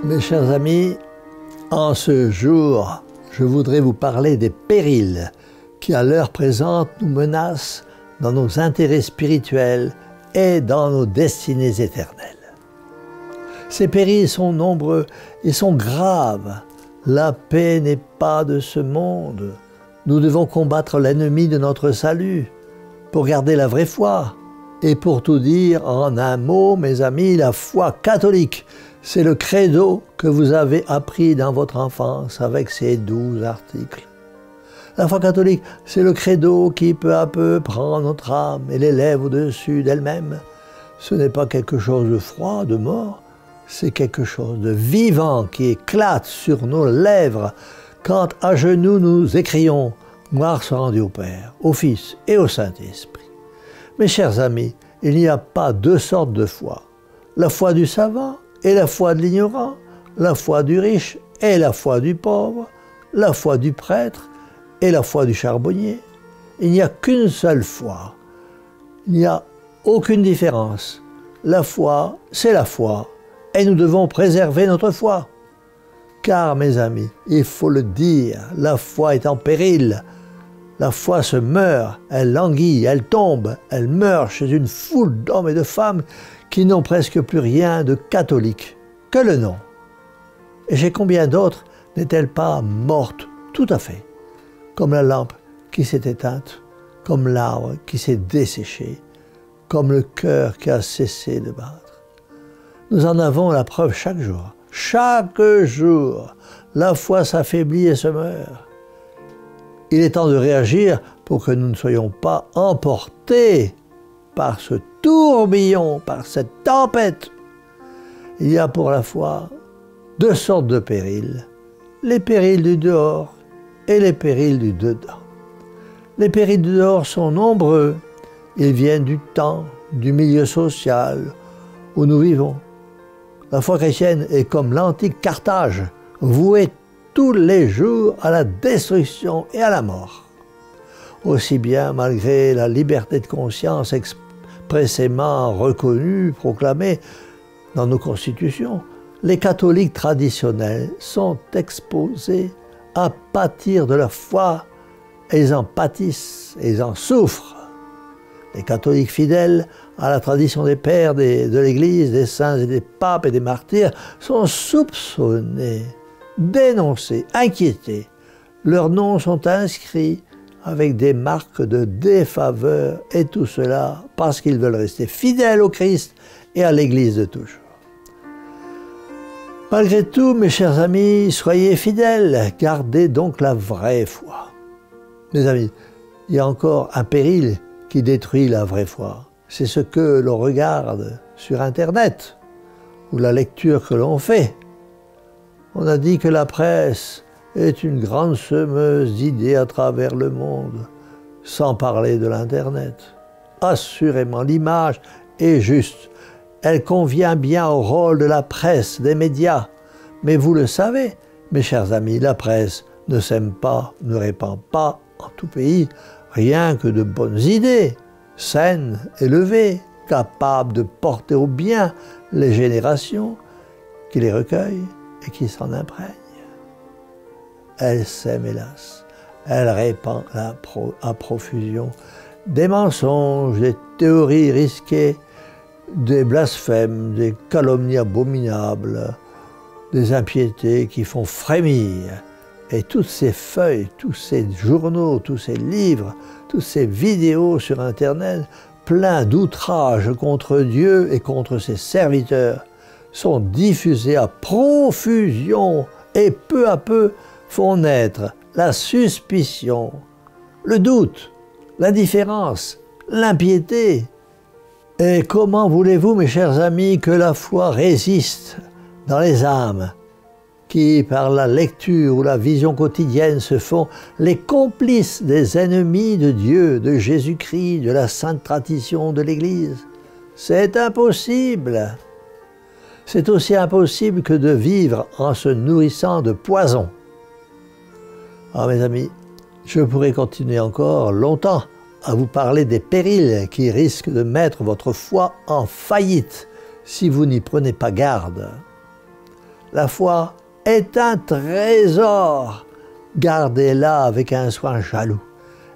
Mes chers amis, en ce jour, je voudrais vous parler des périls qui, à l'heure présente, nous menacent dans nos intérêts spirituels et dans nos destinées éternelles. Ces périls sont nombreux et sont graves. La paix n'est pas de ce monde. Nous devons combattre l'ennemi de notre salut pour garder la vraie foi. Et pour tout dire en un mot, mes amis, la foi catholique, c'est le credo que vous avez appris dans votre enfance avec ces 12 articles. La foi catholique, c'est le credo qui peu à peu prend notre âme et l'élève au-dessus d'elle-même. Ce n'est pas quelque chose de froid, de mort, c'est quelque chose de vivant qui éclate sur nos lèvres quand à genoux nous écrions « Gloire soit rendue au Père, au Fils et au Saint-Esprit ». Mes chers amis, il n'y a pas deux sortes de foi. La foi du savant et la foi de l'ignorant, la foi du riche et la foi du pauvre, la foi du prêtre et la foi du charbonnier. Il n'y a qu'une seule foi. Il n'y a aucune différence. La foi, c'est la foi. Et nous devons préserver notre foi. Car, mes amis, il faut le dire, la foi est en péril. La foi se meurt, elle languit, elle tombe, elle meurt chez une foule d'hommes et de femmes qui n'ont presque plus rien de catholique que le nom. Et chez combien d'autres n'est-elle pas morte tout à fait, comme la lampe qui s'est éteinte, comme l'arbre qui s'est desséché, comme le cœur qui a cessé de battre. Nous en avons la preuve chaque jour. Chaque jour, la foi s'affaiblit et se meurt. Il est temps de réagir pour que nous ne soyons pas emportés par ce tourbillon, par cette tempête. Il y a pour la foi deux sortes de périls, les périls du dehors et les périls du dedans. Les périls du dehors sont nombreux, ils viennent du temps, du milieu social où nous vivons. La foi chrétienne est comme l'antique Carthage, vouée tous les jours à la destruction et à la mort. Aussi bien malgré la liberté de conscience expressément reconnue, proclamée dans nos constitutions, les catholiques traditionnels sont exposés à pâtir de leur foi et ils en pâtissent et ils en souffrent. Les catholiques fidèles à la tradition des pères de l'Église, des saints et des papes et des martyrs sont soupçonnés, dénoncés, inquiétés. Leurs noms sont inscrits avec des marques de défaveur et tout cela parce qu'ils veulent rester fidèles au Christ et à l'Église de toujours. Malgré tout, mes chers amis, soyez fidèles, gardez donc la vraie foi. Mes amis, il y a encore un péril qui détruit la vraie foi. C'est ce que l'on regarde sur Internet ou la lecture que l'on fait. On a dit que la presse est une grande semeuse d'idées à travers le monde, sans parler de l'Internet. Assurément, l'image est juste. Elle convient bien au rôle de la presse, des médias. Mais vous le savez, mes chers amis, la presse ne sème pas, ne répand pas en tout pays rien que de bonnes idées, saines, élevées, capables de porter au bien les générations qui les recueillent et qui s'en imprègnent. Elle sème, hélas, elle répand à profusion des mensonges, des théories risquées, des blasphèmes, des calomnies abominables, des impiétés qui font frémir. Et toutes ces feuilles, tous ces journaux, tous ces livres, toutes ces vidéos sur Internet, pleins d'outrages contre Dieu et contre ses serviteurs, sont diffusés à profusion et peu à peu font naître la suspicion, le doute, l'indifférence, l'impiété. Et comment voulez-vous, mes chers amis, que la foi résiste dans les âmes qui, par la lecture ou la vision quotidienne, se font les complices des ennemis de Dieu, de Jésus-Christ, de la sainte tradition de l'Église? C'est impossible. C'est aussi impossible que de vivre en se nourrissant de poison. Ah, mes amis, je pourrais continuer encore longtemps à vous parler des périls qui risquent de mettre votre foi en faillite si vous n'y prenez pas garde. La foi est un trésor. Gardez-la avec un soin jaloux.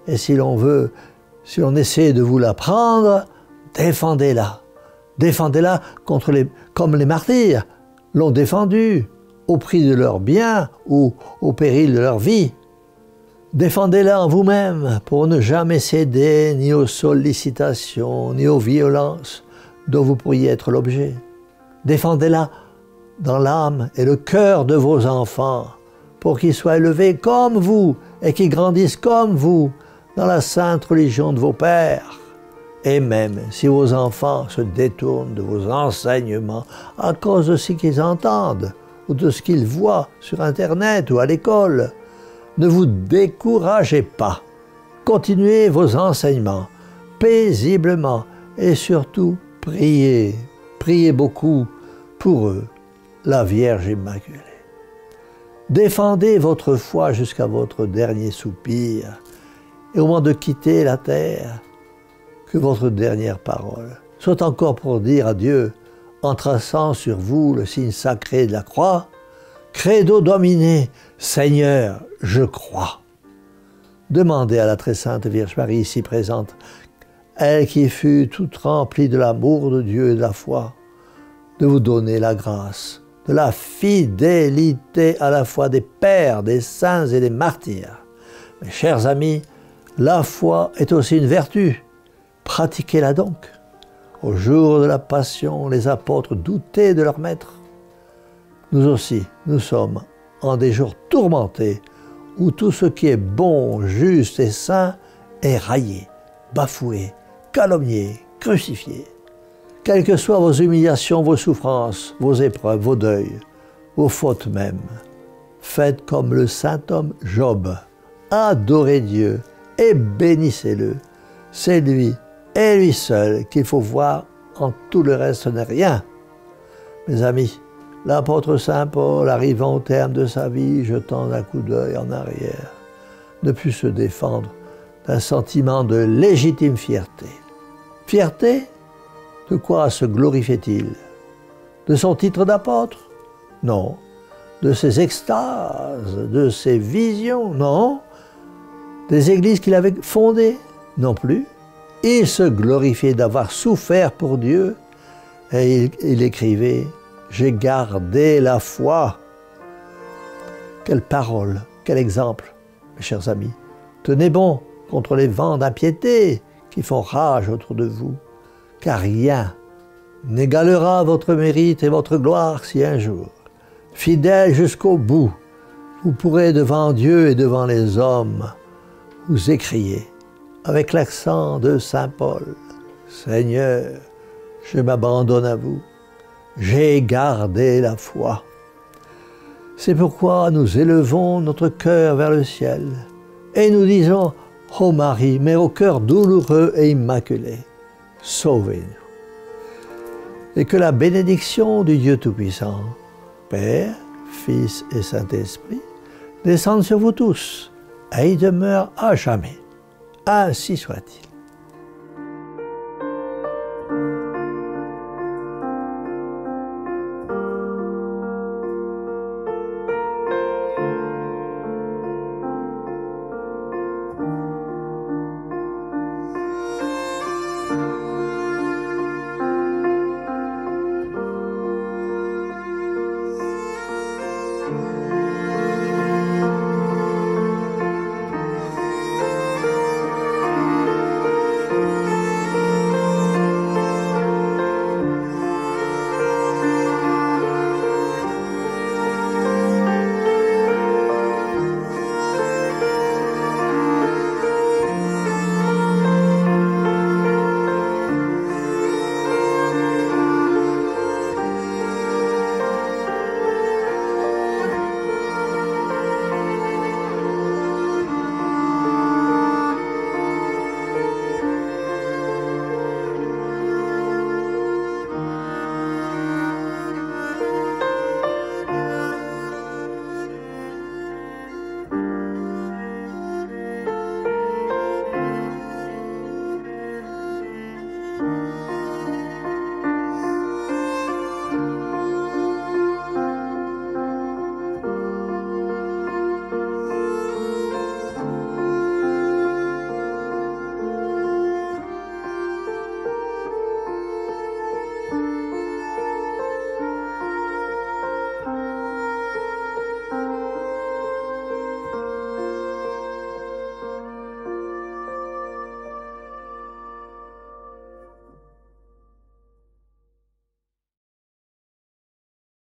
Et si l'on essaie de vous la prendre, défendez-la. Défendez-la comme les martyrs l'ont défendue, au prix de leurs biens ou au péril de leur vie. Défendez-la en vous-même pour ne jamais céder ni aux sollicitations, ni aux violences dont vous pourriez être l'objet. Défendez-la dans l'âme et le cœur de vos enfants, pour qu'ils soient élevés comme vous et qu'ils grandissent comme vous dans la sainte religion de vos pères. Et même si vos enfants se détournent de vos enseignements à cause de ce qu'ils entendent ou de ce qu'ils voient sur Internet ou à l'école, ne vous découragez pas. Continuez vos enseignements paisiblement et surtout priez. Priez beaucoup pour eux, la Vierge Immaculée. Défendez votre foi jusqu'à votre dernier soupir et au moment de quitter la terre, que votre dernière parole soit encore pour dire à Dieu, en traçant sur vous le signe sacré de la croix, Credo Domine, Seigneur, je crois. Demandez à la très sainte Vierge Marie ici présente, elle qui fut toute remplie de l'amour de Dieu et de la foi, de vous donner la grâce, de la fidélité à la fois des pères, des saints et des martyrs. Mes chers amis, la foi est aussi une vertu. Pratiquez-la donc. Au jour de la Passion, les apôtres doutaient de leur maître. Nous aussi, nous sommes en des jours tourmentés où tout ce qui est bon, juste et saint est raillé, bafoué, calomnié, crucifié. Quelles que soient vos humiliations, vos souffrances, vos épreuves, vos deuils, vos fautes même, faites comme le saint homme Job. Adorez Dieu et bénissez-le. C'est lui et lui seul qu'il faut voir, en tout le reste n'est rien. Mes amis, l'apôtre Saint Paul, arrivant au terme de sa vie, jetant un coup d'œil en arrière, ne put se défendre d'un sentiment de légitime fierté. Fierté? De quoi se glorifiait-il? De son titre d'apôtre? Non. De ses extases, de ses visions? Non. Des églises qu'il avait fondées? Non plus. Il se glorifiait d'avoir souffert pour Dieu et il écrivait « J'ai gardé la foi ». Quelle parole, quel exemple, mes chers amis. Tenez bon contre les vents d'impiété qui font rage autour de vous, car rien n'égalera votre mérite et votre gloire si un jour, fidèle jusqu'au bout, vous pourrez devant Dieu et devant les hommes vous écrier avec l'accent de saint Paul, « Seigneur, je m'abandonne à vous, j'ai gardé la foi ». C'est pourquoi nous élevons notre cœur vers le ciel et nous disons « Ô Marie, mère au cœur douloureux et immaculé, sauvez-nous ». Et que la bénédiction du Dieu Tout-Puissant, Père, Fils et Saint-Esprit, descende sur vous tous et y demeure à jamais. Ainsi soit-il.